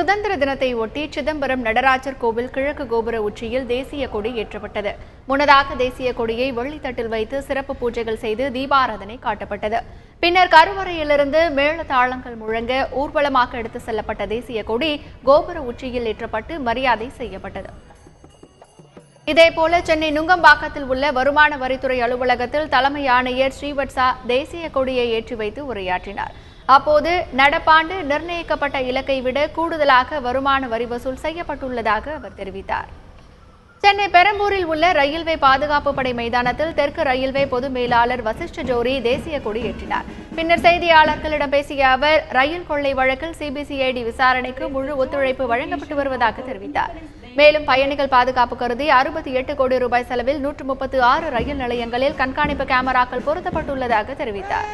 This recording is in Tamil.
சுதந்திர தினத்தை ஒட்டி சிதம்பரம் நடராஜர் கோவில் கிழக்கு கோபுர உச்சியில் தேசிய கொடி ஏற்றப்பட்டது. முன்னதாக தேசிய கொடியை வெள்ளித்தட்டில் வைத்து சிறப்பு பூஜைகள் செய்து தீபாராதனை காட்டப்பட்டது. பின்னர் கருவறையிலிருந்து மேள தாளங்கள் முழங்க ஊர்வலமாக எடுத்து செல்லப்பட்ட தேசிய கொடி கோபுர உச்சியில் ஏற்றப்பட்டு மரியாதை செய்யப்பட்டது. இதேபோல சென்னை நுங்கம்பாக்கத்தில் உள்ள வருமான வரித்துறை அலுவலகத்தில் தலைமை ஆணையர் ஸ்ரீவத்சா தேசிய கொடியை ஏற்றி வைத்து உரையாற்றினார். அப்போது நடப்பாண்டு நிர்ணயிக்கப்பட்ட இலக்கை விட கூடுதலாக வருமான வரி வசூல் செய்யப்பட்டுள்ளதாக அவர் தெரிவித்தார். சென்னை பெரம்பூரில் உள்ள ரயில்வே பாதுகாப்பு படை மைதானத்தில் தெற்கு ரயில்வே பொது மேலாளர் வசிஷ்ட ஜோரி தேசிய கொடி ஏற்றினார். பின்னர் செய்தியாளர்களிடம் பேசிய அவர் ரயில் கொள்ளை வழக்கில் சிபிசிஐடி விசாரணைக்கு முழு ஒத்துழைப்பு வழங்கப்பட்டு வருவதாக தெரிவித்தார். மேலும் பயணிகள் பாதுகாப்பு கருதி 68 கோடி ரூபாய் செலவில் 136 ரயில் நிலையங்களில் கண்காணிப்பு கேமராக்கள் பொருத்தப்பட்டுள்ளதாக தெரிவித்தார்.